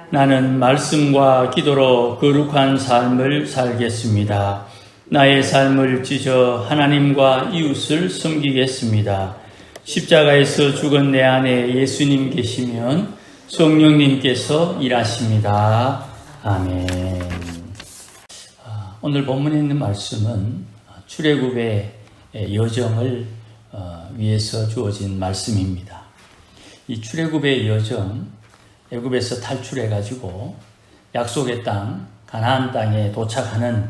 나는 말씀과 기도로 거룩한 삶을 살겠습니다. 나의 삶을 찢어 하나님과 이웃을 섬기겠습니다. 십자가에서 죽은 내 안에 예수님 계시면 성령님께서 일하십니다. 아멘. 오늘 본문에 있는 말씀은 출애굽의 여정을 위해서 주어진 말씀입니다. 이 출애굽의 여정, 애굽에서 탈출해가지고 약속의 땅, 가나안 땅에 도착하는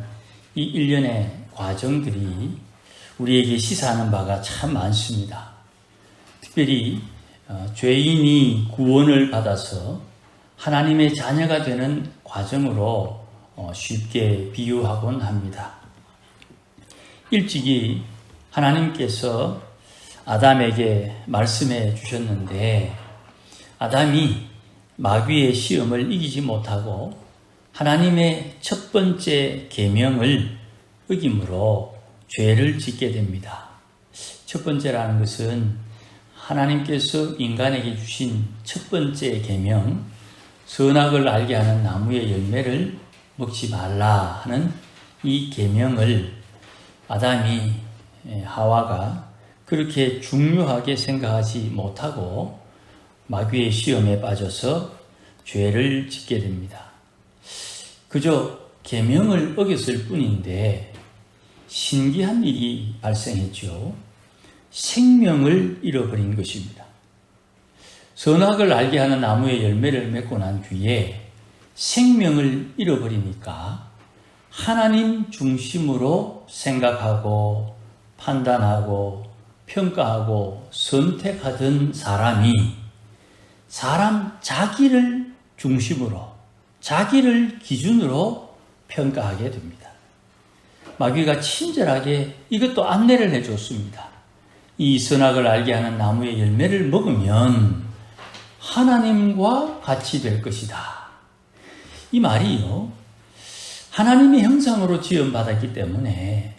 이 일련의 과정들이 우리에게 시사하는 바가 참 많습니다. 특별히 죄인이 구원을 받아서 하나님의 자녀가 되는 과정으로 쉽게 비유하곤 합니다. 일찍이 하나님께서 아담에게 말씀해 주셨는데 아담이 마귀의 시험을 이기지 못하고 하나님의 첫 번째 계명을 어김으로 죄를 짓게 됩니다. 첫 번째라는 것은 하나님께서 인간에게 주신 첫 번째 계명, 선악을 알게 하는 나무의 열매를 먹지 말라 하는 이 계명을 아담이 하와가 그렇게 중요하게 생각하지 못하고 마귀의 시험에 빠져서 죄를 짓게 됩니다. 그저 계명을 어겼을 뿐인데 신기한 일이 발생했죠. 생명을 잃어버린 것입니다. 선악을 알게 하는 나무의 열매를 맺고 난 뒤에 생명을 잃어버리니까 하나님 중심으로 생각하고 판단하고 평가하고 선택하던 사람이 사람 자기를 중심으로 자기를 기준으로 평가하게 됩니다. 마귀가 친절하게 이것도 안내를 해줬습니다. 이 선악을 알게 하는 나무의 열매를 먹으면 하나님과 같이 될 것이다. 이 말이요, 하나님의 형상으로 지음받았기 때문에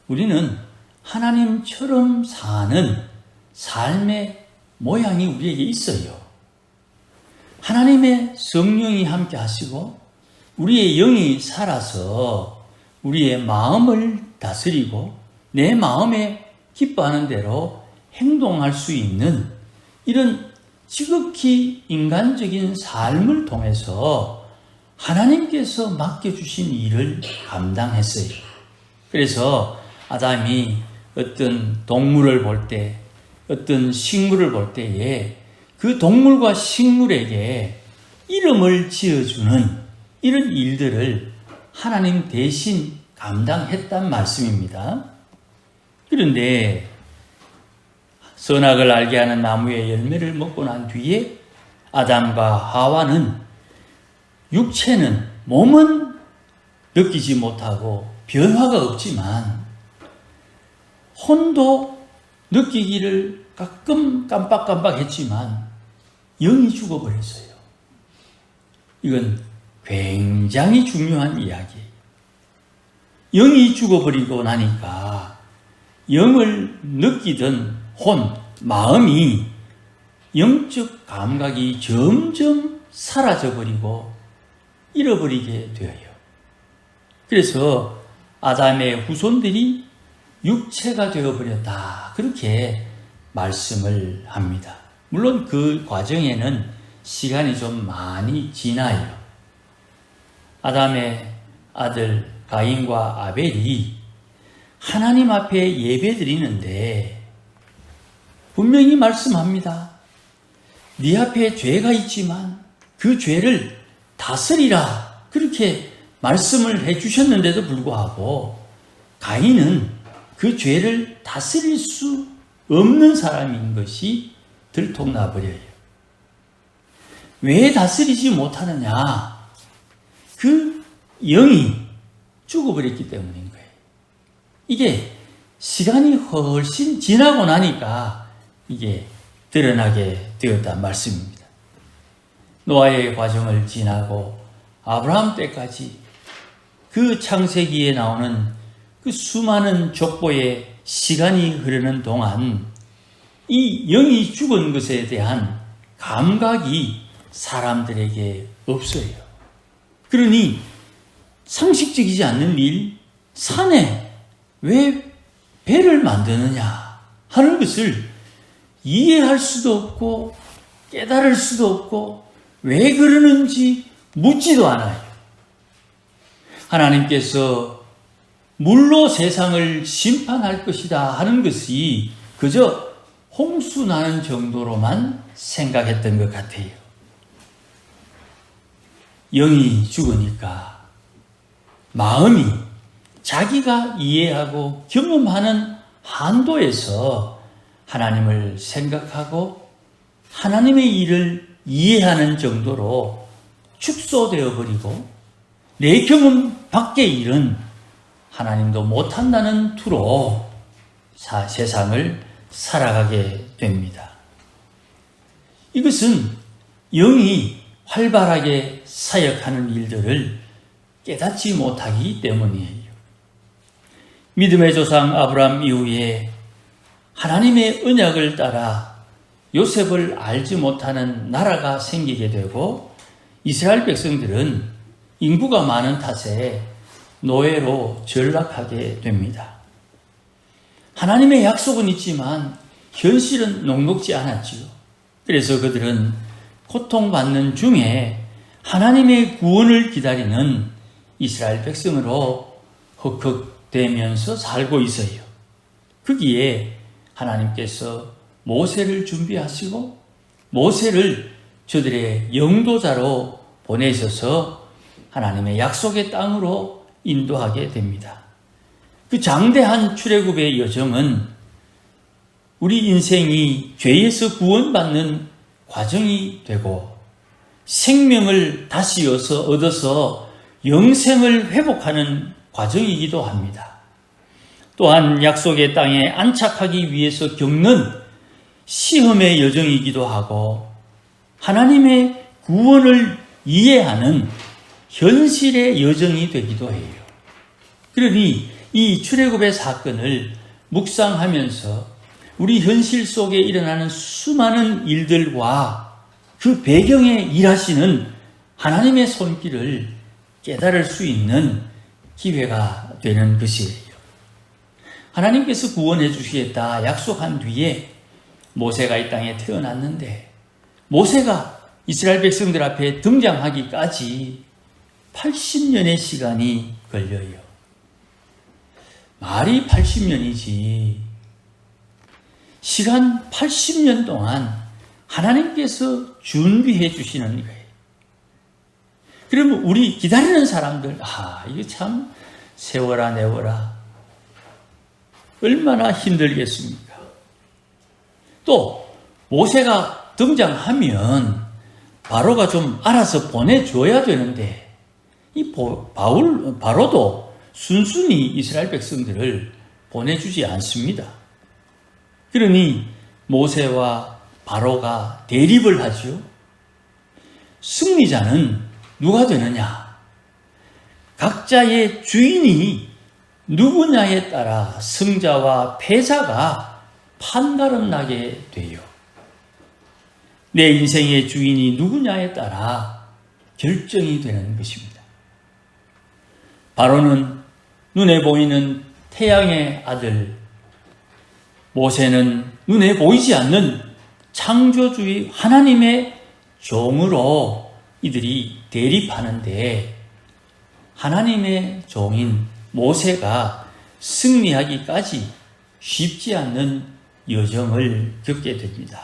우리는 하나님처럼 사는 삶의 모양이 우리에게 있어요. 하나님의 성령이 함께 하시고 우리의 영이 살아서 우리의 마음을 다스리고 내 마음에 기뻐하는 대로 행동할 수 있는 이런 지극히 인간적인 삶을 통해서 하나님께서 맡겨주신 일을 감당했어요. 그래서 아담이 어떤 동물을 볼 때, 어떤 식물을 볼 때에 그 동물과 식물에게 이름을 지어주는 이런 일들을 하나님 대신 감당했단 말씀입니다. 그런데 선악을 알게 하는 나무의 열매를 먹고 난 뒤에 아담과 하와는 육체는, 몸은 느끼지 못하고 변화가 없지만 혼도 느끼기를 가끔 깜빡깜빡했지만 영이 죽어버렸어요. 이건 굉장히 중요한 이야기예요. 영이 죽어버리고 나니까 영을 느끼던 혼, 마음이 영적 감각이 점점 사라져버리고 잃어버리게 되어요. 그래서 아담의 후손들이 육체가 되어버렸다. 그렇게 말씀을 합니다. 물론 그 과정에는 시간이 좀 많이 지나요. 아담의 아들 가인과 아벨이 하나님 앞에 예배드리는데 분명히 말씀합니다. 네 앞에 죄가 있지만 그 죄를 다스리라. 그렇게 말씀을 해주셨는데도 불구하고 가인은 그 죄를 다스릴 수 없는 사람인 것이 들통나버려요. 왜 다스리지 못하느냐? 그 영이 죽어버렸기 때문인 거예요. 이게 시간이 훨씬 지나고 나니까 이게 드러나게 되었단 말씀입니다. 노아의 과정을 지나고 아브라함 때까지 그 창세기에 나오는 그 수많은 족보의 시간이 흐르는 동안 이 영이 죽은 것에 대한 감각이 사람들에게 없어요. 그러니 상식적이지 않는 일, 산에 왜 배를 만드느냐 하는 것을 이해할 수도 없고 깨달을 수도 없고 왜 그러는지 묻지도 않아요. 하나님께서 물로 세상을 심판할 것이다 하는 것이 그저 홍수 나는 정도로만 생각했던 것 같아요. 영이 죽으니까 마음이 자기가 이해하고 경험하는 한도에서 하나님을 생각하고 하나님의 일을 이해하는 정도로 축소되어 버리고 내 경험 밖의 일은 하나님도 못한다는 투로 세상을 살아가게 됩니다. 이것은 영이 활발하게 사역하는 일들을 깨닫지 못하기 때문이에요. 믿음의 조상 아브라함 이후에 하나님의 언약을 따라 요셉을 알지 못하는 나라가 생기게 되고 이스라엘 백성들은 인구가 많은 탓에 노예로 전락하게 됩니다. 하나님의 약속은 있지만 현실은 녹록지 않았지요. 그래서 그들은 고통받는 중에 하나님의 구원을 기다리는 이스라엘 백성으로 흑흑대면서 살고 있어요. 거기에 하나님께서 모세를 준비하시고 모세를 저들의 영도자로 보내셔서 하나님의 약속의 땅으로 인도하게 됩니다. 그 장대한 출애굽의 여정은 우리 인생이 죄에서 구원받는 과정이 되고 생명을 다시 얻어서 영생을 회복하는 과정이기도 합니다. 또한 약속의 땅에 안착하기 위해서 겪는 시험의 여정이기도 하고 하나님의 구원을 이해하는 현실의 여정이 되기도 해요. 그러니 이 출애굽의 사건을 묵상하면서 우리 현실 속에 일어나는 수많은 일들과 그 배경에 일하시는 하나님의 손길을 깨달을 수 있는 기회가 되는 것이에요. 하나님께서 구원해 주시겠다 약속한 뒤에 모세가 이 땅에 태어났는데 모세가 이스라엘 백성들 앞에 등장하기까지 80년의 시간이 걸려요. 말이 80년이지. 시간 80년 동안 하나님께서 준비해 주시는 거예요. 그러면 우리 기다리는 사람들, 이거 참 세워라 내워라. 얼마나 힘들겠습니까? 또 모세가 등장하면 바로가 좀 알아서 보내줘야 되는데 이 바로도 순순히 이스라엘 백성들을 보내주지 않습니다. 그러니 모세와 바로가 대립을 하죠. 승리자는 누가 되느냐? 각자의 주인이 누구냐에 따라 승자와 패자가 판가름 나게 돼요. 내 인생의 주인이 누구냐에 따라 결정이 되는 것입니다. 바로는 눈에 보이는 태양의 아들, 모세는 눈에 보이지 않는 창조주의 하나님의 종으로 이들이 대립하는데 하나님의 종인 모세가 승리하기까지 쉽지 않는 여정을 겪게 됩니다.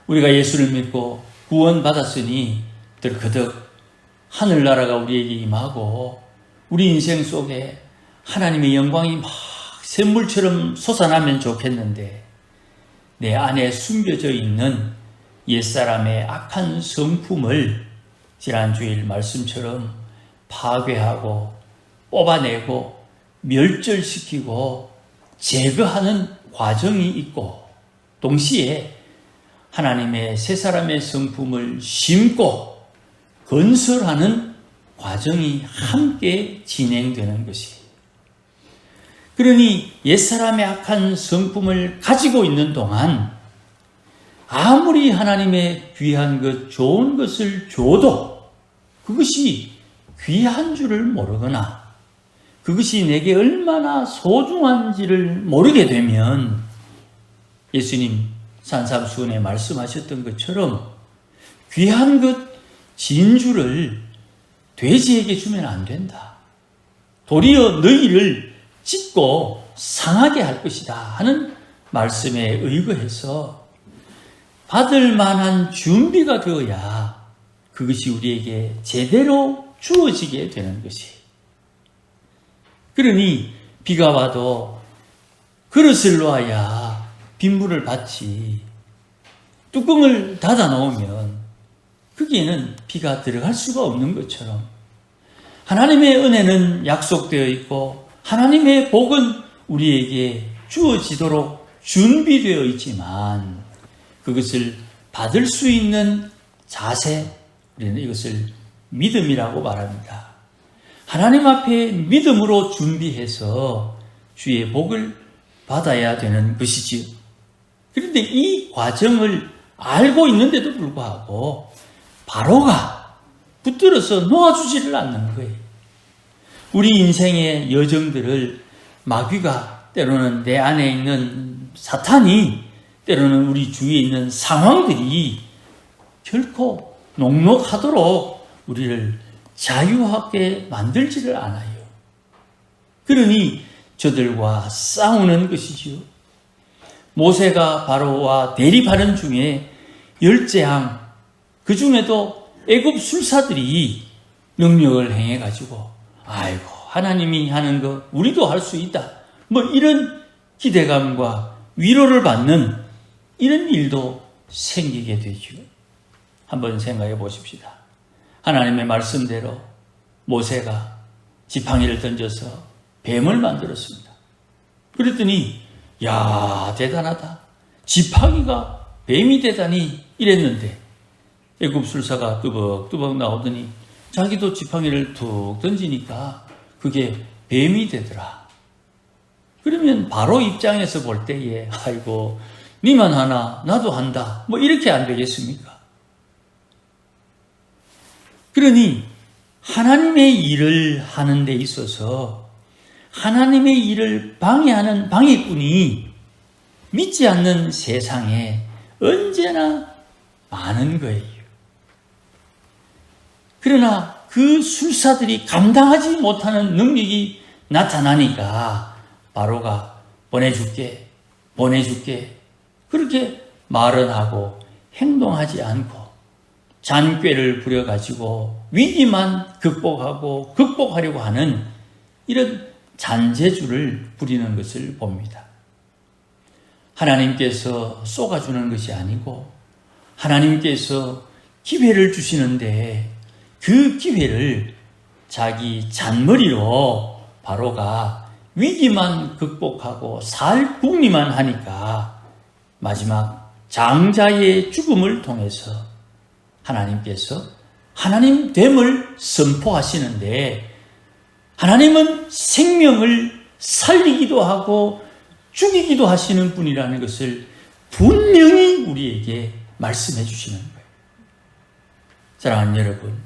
우리가 예수를 믿고 구원받았으니 들그덕 하늘나라가 우리에게 임하고 우리 인생 속에 하나님의 영광이 막 샘물처럼 솟아나면 좋겠는데 내 안에 숨겨져 있는 옛사람의 악한 성품을 지난주일 말씀처럼 파괴하고 뽑아내고 멸절시키고 제거하는 과정이 있고 동시에 하나님의 새 사람의 성품을 심고 건설하는 과정이 함께 진행되는 것이. 그러니 옛사람의 악한 성품을 가지고 있는 동안 아무리 하나님의 귀한 것, 좋은 것을 줘도 그것이 귀한 줄을 모르거나 그것이 내게 얼마나 소중한지를 모르게 되면 예수님 산상수훈에 말씀하셨던 것처럼 귀한 것, 진주를 돼지에게 주면 안 된다. 도리어 너희를 찢고 상하게 할 것이다 하는 말씀에 의거해서 받을 만한 준비가 되어야 그것이 우리에게 제대로 주어지게 되는 것이. 그러니 비가 와도 그릇을 놓아야 빗물을 받지, 뚜껑을 닫아 놓으면 거기에는 비가 들어갈 수가 없는 것처럼 하나님의 은혜는 약속되어 있고 하나님의 복은 우리에게 주어지도록 준비되어 있지만 그것을 받을 수 있는 자세, 우리는 이것을 믿음이라고 말합니다. 하나님 앞에 믿음으로 준비해서 주의 복을 받아야 되는 것이지요. 그런데 이 과정을 알고 있는데도 불구하고 바로가 붙들어서 놓아주지를 않는 거예요. 우리 인생의 여정들을 마귀가, 때로는 내 안에 있는 사탄이, 때로는 우리 주위에 있는 상황들이 결코 녹록하도록 우리를 자유하게 만들지를 않아요. 그러니 저들과 싸우는 것이지요. 모세가 바로와 대립하는 중에 열재앙, 그 중에도 애굽 술사들이 능력을 행해가지고 아이고 하나님이 하는 거 우리도 할 수 있다, 뭐 이런 기대감과 위로를 받는 이런 일도 생기게 되죠. 한번 생각해 보십시다. 하나님의 말씀대로 모세가 지팡이를 던져서 뱀을 만들었습니다. 그랬더니 야 대단하다, 지팡이가 뱀이 되다니 이랬는데 애굽 술사가 뚜벅뚜벅 나오더니 자기도 지팡이를 툭 던지니까 그게 뱀이 되더라. 그러면 바로 입장에서 볼 때에 아이고 니만 하나 나도 한다, 뭐 이렇게 안 되겠습니까? 그러니 하나님의 일을 하는 데 있어서 하나님의 일을 방해하는 방해꾼이 믿지 않는 세상에 언제나 많은 거예요. 그러나 그 술사들이 감당하지 못하는 능력이 나타나니까 바로가 보내줄게 그렇게 말은 하고 행동하지 않고 잔꾀를 부려가지고 위기만 극복하려고 하는 이런 잔재주를 부리는 것을 봅니다. 하나님께서 쏘아주는 것이 아니고 하나님께서 기회를 주시는데 그 기회를 자기 잔머리로 바로가 위기만 극복하고 살 궁리만 하니까 마지막 장자의 죽음을 통해서 하나님께서 하나님 됨을 선포하시는데 하나님은 생명을 살리기도 하고 죽이기도 하시는 분이라는 것을 분명히 우리에게 말씀해 주시는 거예요. 사랑하는 여러분,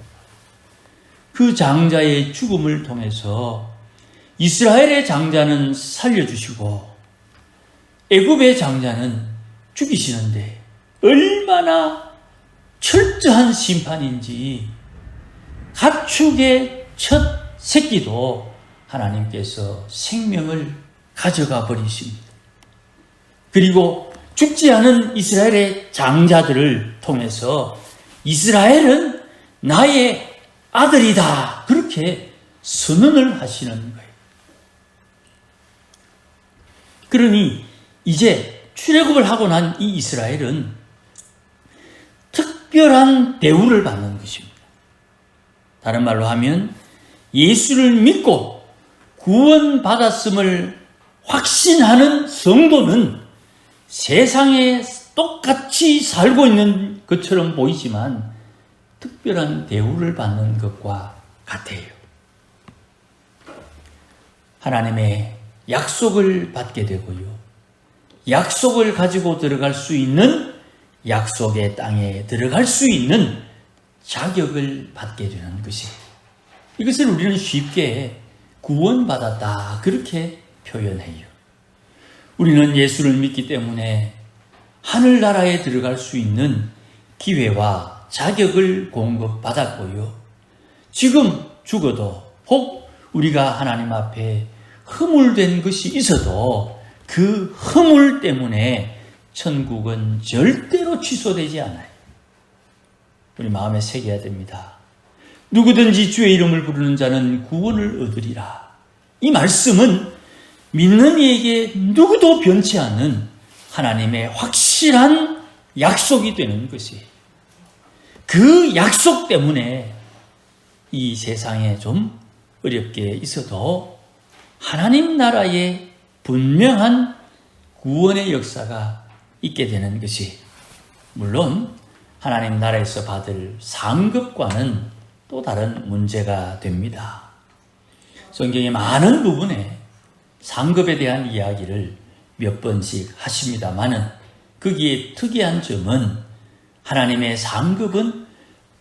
그 장자의 죽음을 통해서 이스라엘의 장자는 살려주시고 애굽의 장자는 죽이시는데 얼마나 철저한 심판인지 가축의 첫 새끼도 하나님께서 생명을 가져가 버리십니다. 그리고 죽지 않은 이스라엘의 장자들을 통해서 이스라엘은 나의 아들이다, 그렇게 선언을 하시는 거예요. 그러니 이제 출애굽을 하고 난 이 이스라엘은 특별한 대우를 받는 것입니다. 다른 말로 하면 예수를 믿고 구원받았음을 확신하는 성도는 세상에 똑같이 살고 있는 것처럼 보이지만 특별한 대우를 받는 것과 같아요. 하나님의 약속을 받게 되고요, 약속을 가지고 들어갈 수 있는 약속의 땅에 들어갈 수 있는 자격을 받게 되는 것이에요. 이것을 우리는 쉽게 구원받았다 그렇게 표현해요. 우리는 예수를 믿기 때문에 하늘나라에 들어갈 수 있는 기회와 자격을 공급받았고요. 지금 죽어도 혹 우리가 하나님 앞에 허물된 것이 있어도 그 허물 때문에 천국은 절대로 취소되지 않아요. 우리 마음에 새겨야 됩니다. 누구든지 주의 이름을 부르는 자는 구원을 얻으리라. 이 말씀은 믿는 이에게 누구도 변치 않는 하나님의 확실한 약속이 되는 것이에요. 그 약속 때문에 이 세상에 좀 어렵게 있어도 하나님 나라에 분명한 구원의 역사가 있게 되는 것이, 물론 하나님 나라에서 받을 상급과는 또 다른 문제가 됩니다. 성경의 많은 부분에 상급에 대한 이야기를 몇 번씩 하십니다만은 거기에 특이한 점은 하나님의 상급은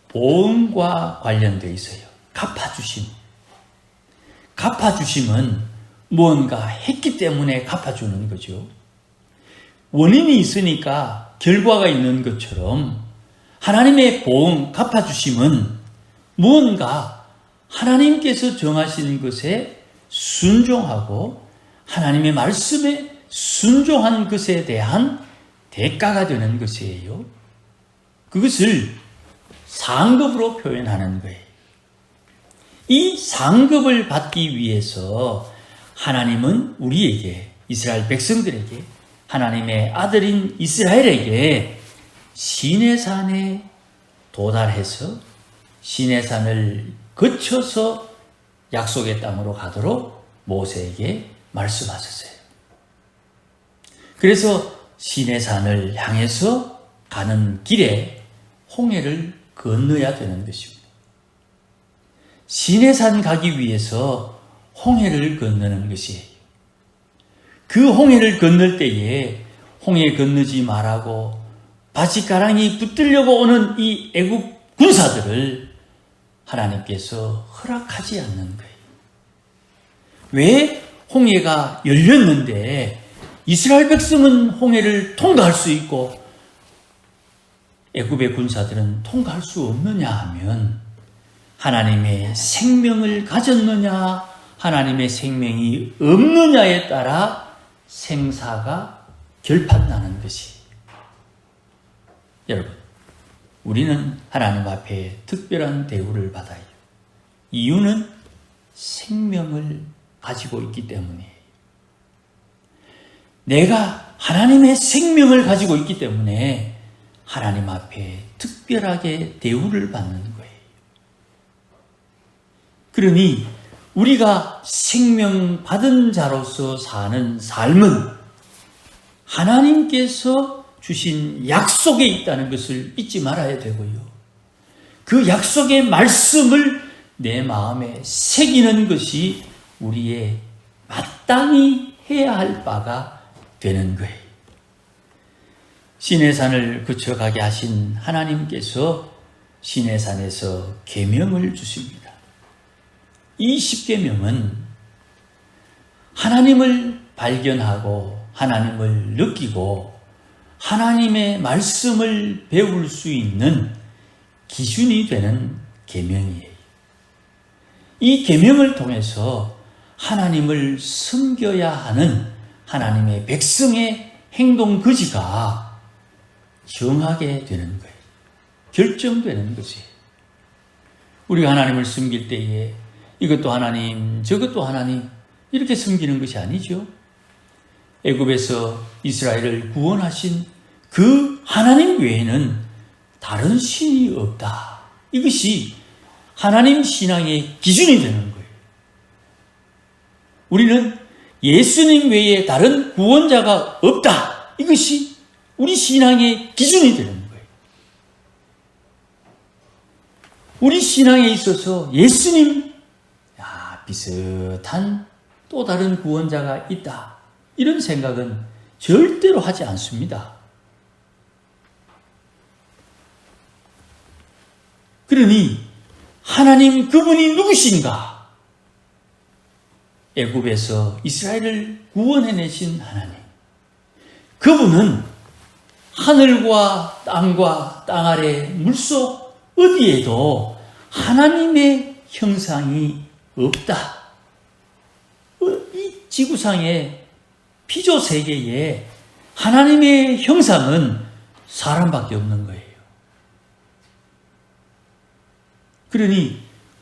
보응과 관련되어 있어요. 갚아주심. 갚아주심은 무언가 했기 때문에 갚아주는 거죠. 원인이 있으니까 결과가 있는 것처럼 하나님의 보응, 갚아주심은 무언가 하나님께서 정하신 것에 순종하고 하나님의 말씀에 순종한 것에 대한 대가가 되는 것이에요. 그것을 상급으로 표현하는 거예요. 이 상급을 받기 위해서 하나님은 우리에게, 이스라엘 백성들에게, 하나님의 아들인 이스라엘에게 시내산에 도달해서 시내산을 거쳐서 약속의 땅으로 가도록 모세에게 말씀하셨어요. 그래서 시내산을 향해서 가는 길에 홍해를 건너야 되는 것입니다. 시내산 가기 위해서 홍해를 건너는 것이에요. 그 홍해를 건널 때에 홍해 건너지 말라고 바짓가랑이 붙들려고 오는 이 애국 군사들을 하나님께서 허락하지 않는 거예요. 왜 홍해가 열렸는데 이스라엘 백성은 홍해를 통과할 수 있고 애굽의 군사들은 통과할 수 없느냐 하면 하나님의 생명을 가졌느냐 하나님의 생명이 없느냐에 따라 생사가 결판나는 것이. 여러분, 우리는 하나님 앞에 특별한 대우를 받아요. 이유는 생명을 가지고 있기 때문이에요. 내가 하나님의 생명을 가지고 있기 때문에 하나님 앞에 특별하게 대우를 받는 거예요. 그러니 우리가 생명 받은 자로서 사는 삶은 하나님께서 주신 약속에 있다는 것을 잊지 말아야 되고요. 그 약속의 말씀을 내 마음에 새기는 것이 우리의 마땅히 해야 할 바가 되는 거예요. 시내산을 거쳐가게 하신 하나님께서 시내산에서 계명을 주십니다. 이 10계명은 하나님을 발견하고 하나님을 느끼고 하나님의 말씀을 배울 수 있는 기준이 되는 계명이에요. 이 계명을 통해서 하나님을 섬겨야 하는 하나님의 백성의 행동 거지가 정하게 되는 거예요. 결정되는 것이에요. 우리가 하나님을 섬길 때에 이것도 하나님, 저것도 하나님 이렇게 섬기는 것이 아니죠. 애굽에서 이스라엘을 구원하신 그 하나님 외에는 다른 신이 없다. 이것이 하나님 신앙의 기준이 되는 거예요. 우리는 예수님 외에 다른 구원자가 없다. 이것이 우리 신앙의 기준이 되는 거예요. 우리 신앙에 있어서 예수님 비슷한 또 다른 구원자가 있다. 이런 생각은 절대로 하지 않습니다. 그러니 하나님 그분이 누구신가? 애굽에서 이스라엘을 구원해내신 하나님. 그분은 하늘과 땅과 땅 아래 물속 어디에도 하나님의 형상이 없다. 이 지구상의 피조 세계에 하나님의 형상은 사람밖에 없는 거예요. 그러니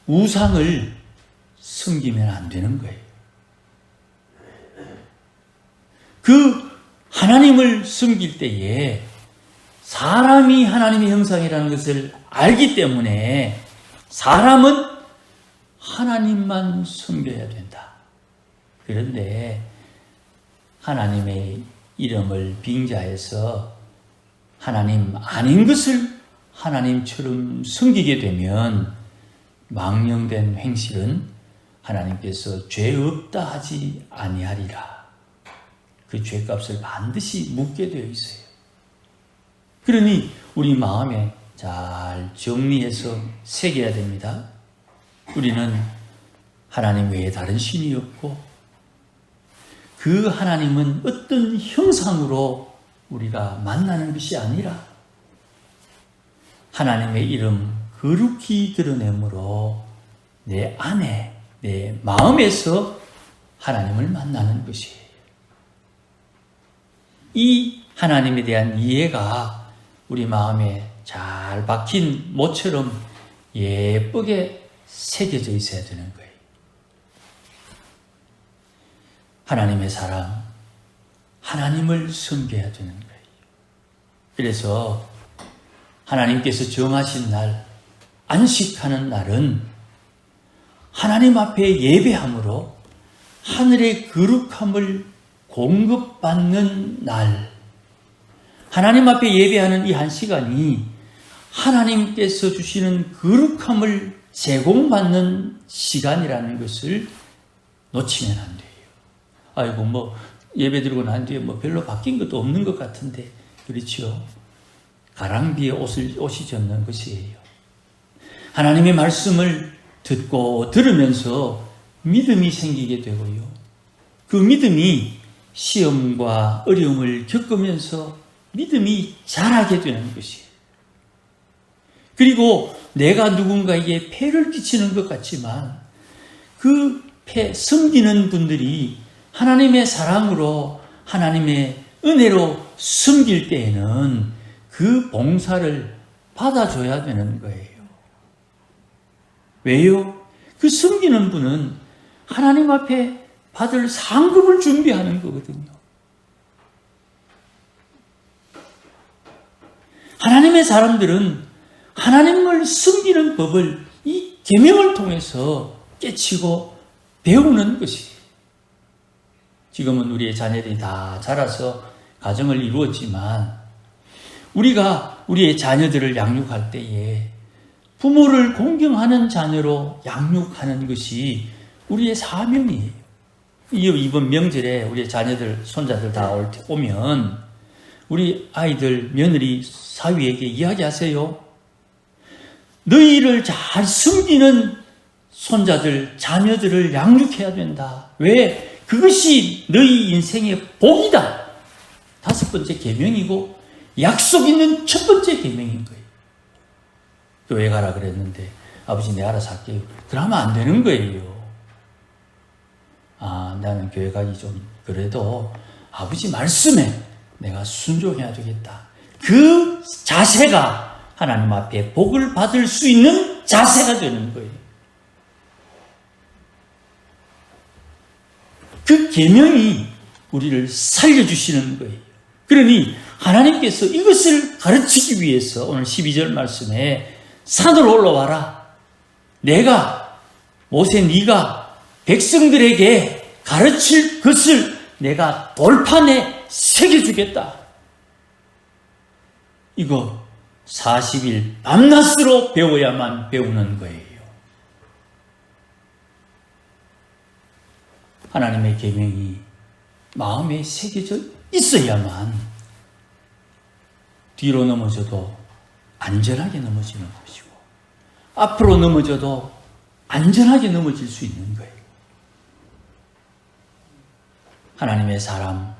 우상을 섬기면 안 되는 거예요. 그 하나님을 섬길 때에 사람이 하나님의 형상이라는 것을 알기 때문에 사람은 하나님만 섬겨야 된다. 그런데 하나님의 이름을 빙자해서 하나님 아닌 것을 하나님처럼 섬기게 되면 망령된 행실은 하나님께서 죄 없다 하지 아니하리라. 그 죄값을 반드시 묻게 되어 있어요. 그러니 우리 마음에 잘 정리해서 새겨야 됩니다. 우리는 하나님 외에 다른 신이 없고 그 하나님은 어떤 형상으로 우리가 만나는 것이 아니라 하나님의 이름 거룩히 드러내므로 내 안에 내 마음에서 하나님을 만나는 것이에요. 이 하나님에 대한 이해가 우리 마음에 잘 박힌 모처럼 예쁘게 새겨져 있어야 되는 거예요. 하나님의 사랑, 하나님을 섬겨야 되는 거예요. 그래서 하나님께서 정하신 날, 안식하는 날은 하나님 앞에 예배함으로 하늘의 거룩함을 공급받는 날, 하나님 앞에 예배하는 이 한 시간이 하나님께서 주시는 거룩함을 제공받는 시간이라는 것을 놓치면 안 돼요. 아이고 예배 드리고 난 뒤에 별로 바뀐 것도 없는 것 같은데, 그렇죠? 가랑비에 옷이 젖는 것이에요. 하나님의 말씀을 듣고 들으면서 믿음이 생기게 되고요. 그 믿음이 시험과 어려움을 겪으면서 믿음이 자라게 되는 것이에요. 그리고 내가 누군가에게 폐를 끼치는 것 같지만 그 폐, 섬기는 분들이 하나님의 사랑으로 하나님의 은혜로 섬길 때에는 그 봉사를 받아줘야 되는 거예요. 왜요? 그 섬기는 분은 하나님 앞에 받을 상급을 준비하는 거거든요. 하나님의 사람들은 하나님을 섬기는 법을 이 계명을 통해서 깨치고 배우는 것이에요. 지금은 우리의 자녀들이 다 자라서 가정을 이루었지만 우리가 우리의 자녀들을 양육할 때에 부모를 공경하는 자녀로 양육하는 것이 우리의 사명이에요. 이번 명절에 우리의 자녀들, 손자들 다 오면 우리 아이들, 며느리, 사위에게 이야기하세요. 너희를 잘 섬기는 손자들, 자녀들을 양육해야 된다. 왜? 그것이 너희 인생의 복이다. 5번째 계명이고 약속 있는 첫 번째 계명인 거예요. 교회 가라 그랬는데 아버지 내가 알아서 할게요. 그러면 안 되는 거예요. 나는 교회 가기 좀 그래도 아버지 말씀에 내가 순종해야 되겠다. 그 자세가 하나님 앞에 복을 받을 수 있는 자세가 되는 거예요. 그 계명이 우리를 살려주시는 거예요. 그러니 하나님께서 이것을 가르치기 위해서 오늘 12절 말씀에 산으로 올라와라. 내가 모세 네가 백성들에게 가르칠 것을 내가 돌판에 새겨주겠다. 이거 40일 밤낮으로 배워야만 배우는 거예요. 하나님의 계명이 마음에 새겨져 있어야만 뒤로 넘어져도 안전하게 넘어지는 것이고 앞으로 넘어져도 안전하게 넘어질 수 있는 거예요. 하나님의 사람,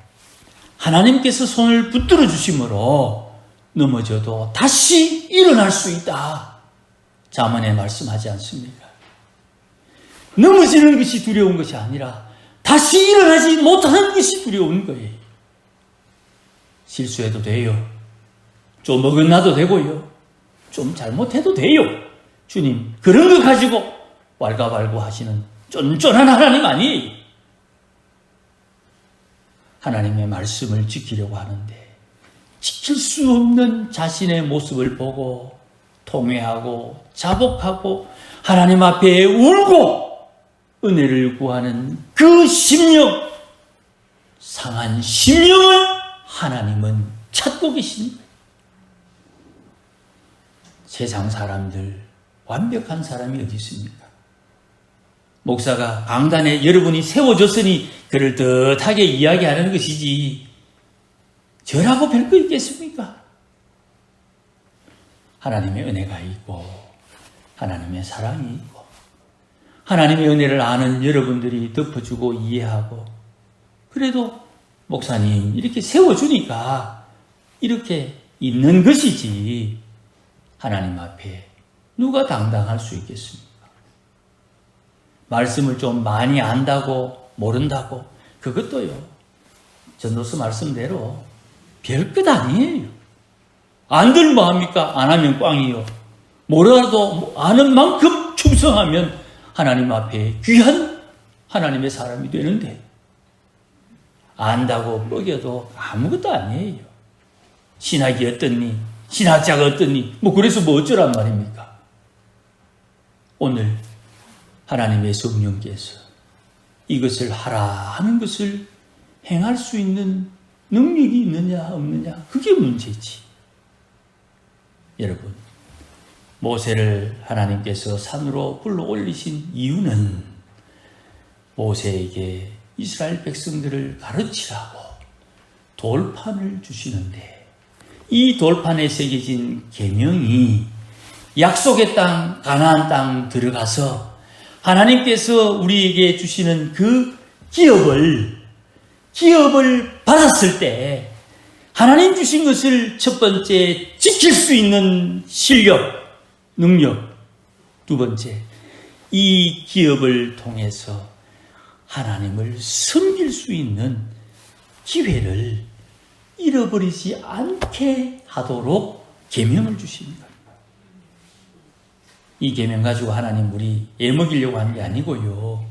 하나님께서 손을 붙들어 주심으로 넘어져도 다시 일어날 수 있다. 잠언에 말씀하지 않습니까? 넘어지는 것이 두려운 것이 아니라 다시 일어나지 못하는 것이 두려운 거예요. 실수해도 돼요. 좀 어긋나도 되고요. 좀 잘못해도 돼요. 주님, 그런 거 가지고 왈가왈부 하시는 쫀쫀한 하나님 아니에요. 하나님의 말씀을 지키려고 하는데 지킬 수 없는 자신의 모습을 보고 통회하고 자복하고 하나님 앞에 울고 은혜를 구하는 그 심령, 상한 심령을 하나님은 찾고 계십니다. 세상 사람들 완벽한 사람이 어디 있습니까? 목사가 강단에 여러분이 세워졌으니 그럴듯하게 이야기하는 것이지 저라고 별 거 있겠습니까? 하나님의 은혜가 있고 하나님의 사랑이 있고 하나님의 은혜를 아는 여러분들이 덮어주고 이해하고 그래도 목사님 이렇게 세워주니까 이렇게 있는 것이지 하나님 앞에 누가 당당할 수 있겠습니까? 말씀을 좀 많이 안다고 모른다고 그것도요 전도서 말씀대로 별것 아니에요. 안들 뭐합니까? 안 하면 꽝이요. 뭐라도 아는 만큼 충성하면 하나님 앞에 귀한 하나님의 사람이 되는데 안다고 먹여도 아무것도 아니에요. 신학이 어떻니? 신학자가 어떻니? 그래서 어쩌란 말입니까? 오늘 하나님의 성령께서 이것을 하라 하는 것을 행할 수 있는 능력이 있느냐 없느냐 그게 문제지. 여러분, 모세를 하나님께서 산으로 불러 올리신 이유는 모세에게 이스라엘 백성들을 가르치라고 돌판을 주시는데 이 돌판에 새겨진 계명이 약속의 땅 가나안 땅 들어가서 하나님께서 우리에게 주시는 그 기업을 받았을 때 하나님 주신 것을 첫 번째 지킬 수 있는 실력, 능력, 두 번째 이 기업을 통해서 하나님을 섬길 수 있는 기회를 잃어버리지 않게 하도록 계명을 주십니다. 이 계명 가지고 하나님 우리 애먹이려고 하는 게 아니고요.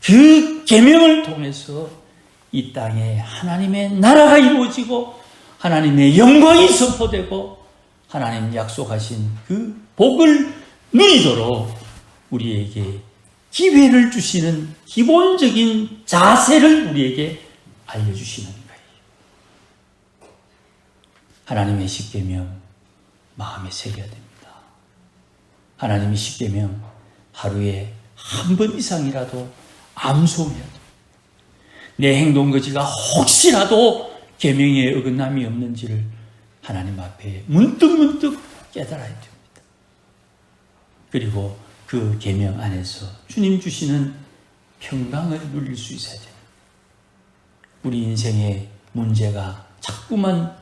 그 계명을 통해서 이 땅에 하나님의 나라가 이루어지고 하나님의 영광이 선포되고 하나님 약속하신 그 복을 누리도록 우리에게 기회를 주시는 기본적인 자세를 우리에게 알려주시는 거예요. 하나님의 십계명 마음에 새겨야 됩니다. 하나님의 십계명 하루에 한 번 이상이라도 암송해야 됩니다. 내 행동거지가 혹시라도 계명에 어긋남이 없는지를 하나님 앞에 문득문득 깨달아야 됩니다. 그리고 그 계명 안에서 주님 주시는 평강을 누릴 수 있어야 돼요. 우리 인생의 문제가 자꾸만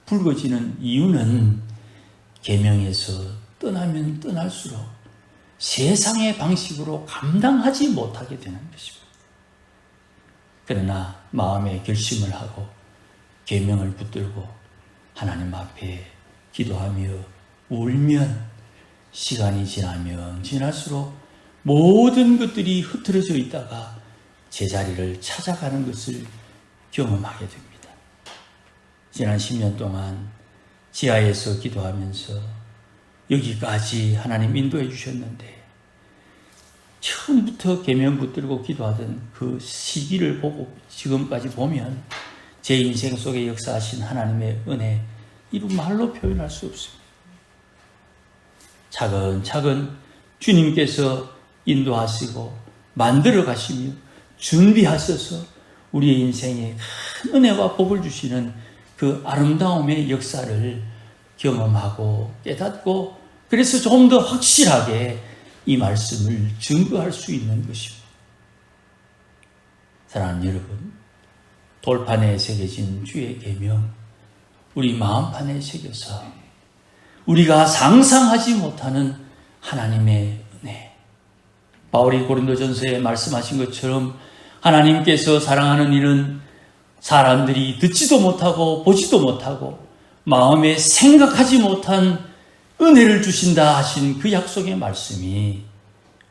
불거지는 이유는 계명에서 떠나면 떠날수록 세상의 방식으로 감당하지 못하게 되는 것입니다. 그러나 마음에 결심을 하고 계명을 붙들고 하나님 앞에 기도하며 울면 시간이 지나면 지날수록 모든 것들이 흐트러져 있다가 제자리를 찾아가는 것을 경험하게 됩니다. 지난 10년 동안 지하에서 기도하면서 여기까지 하나님 인도해 주셨는데 처음부터 계명 붙들고 기도하던 그 시기를 보고 지금까지 보면 제 인생 속에 역사하신 하나님의 은혜 이루 말로 표현할 수 없습니다. 차근차근 주님께서 인도하시고 만들어 가시며 준비하셔서 우리의 인생에 큰 은혜와 복을 주시는 그 아름다움의 역사를 경험하고 깨닫고 그래서 좀 더 확실하게 이 말씀을 증거할 수 있는 것입니다. 사랑하는 여러분, 돌판에 새겨진 주의 계명, 우리 마음판에 새겨서 우리가 상상하지 못하는 하나님의 은혜, 바울이 고린도전서에 말씀하신 것처럼 하나님께서 사랑하는 이는 사람들이 듣지도 못하고 보지도 못하고 마음에 생각하지 못한 은혜를 주신다 하신 그 약속의 말씀이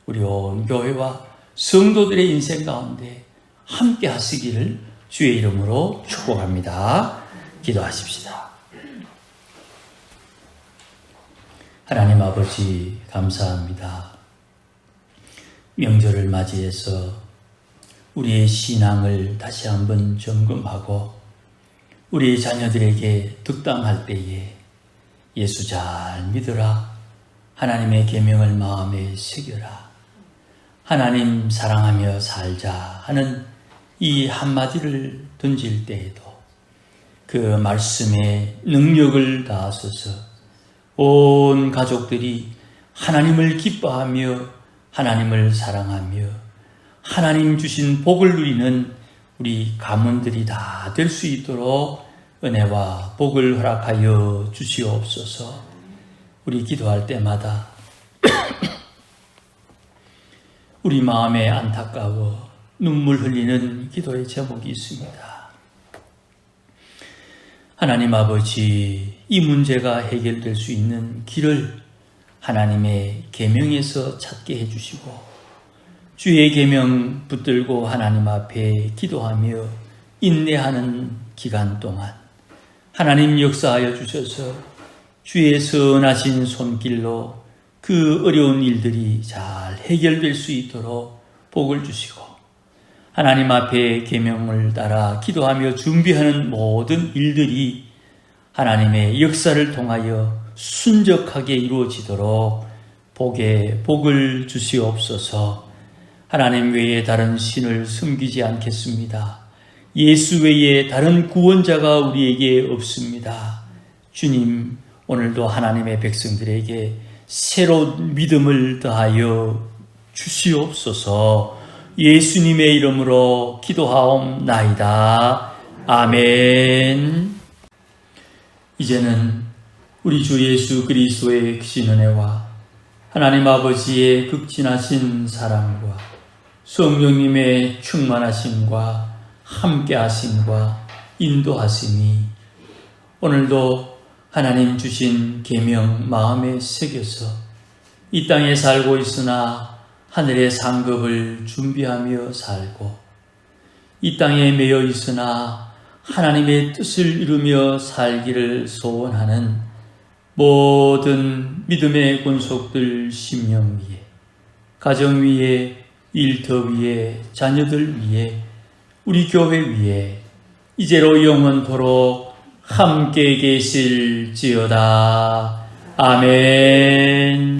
우리 온 교회와 성도들의 인생 가운데 함께 하시기를 주의 이름으로 축복합니다. 기도하십시다. 하나님 아버지 감사합니다. 명절을 맞이해서 우리의 신앙을 다시 한번 점검하고 우리 자녀들에게 득담할 때에 예수 잘 믿으라, 하나님의 계명을 마음에 새겨라, 하나님 사랑하며 살자 하는 이 한마디를 던질 때에도 그 말씀에 능력을 다하소서 온 가족들이 하나님을 기뻐하며 하나님을 사랑하며 하나님 주신 복을 누리는 우리 가문들이 다 될 수 있도록 은혜와 복을 허락하여 주시옵소서. 우리 기도할 때마다 우리 마음에 안타까워 눈물 흘리는 기도의 제목이 있습니다. 하나님 아버지, 이 문제가 해결될 수 있는 길을 하나님의 계명에서 찾게 해주시고 주의 계명 붙들고 하나님 앞에 기도하며 인내하는 기간 동안 하나님 역사하여 주셔서 주의 선하신 손길로 그 어려운 일들이 잘 해결될 수 있도록 복을 주시고 하나님 앞에 계명을 따라 기도하며 준비하는 모든 일들이 하나님의 역사를 통하여 순적하게 이루어지도록 복을 주시옵소서. 하나님 외에 다른 신을 섬기지 않겠습니다. 예수 외에 다른 구원자가 우리에게 없습니다. 주님, 오늘도 하나님의 백성들에게 새로운 믿음을 더하여 주시옵소서. 예수님의 이름으로 기도하옵나이다. 아멘. 이제는 우리 주 예수 그리스도의 크신 은혜와 하나님 아버지의 극진하신 사랑과 성령님의 충만하심과 함께하심과 인도하심이 오늘도 하나님 주신 계명 마음에 새겨서 이 땅에 살고 있으나 하늘의 상급을 준비하며 살고 이 땅에 매여 있으나 하나님의 뜻을 이루며 살기를 소원하는 모든 믿음의 권속들 심령 위에, 가정 위에, 일터 위에, 자녀들 위에, 우리 교회 위에 이제로 영원토록 함께 계실지어다. 아멘.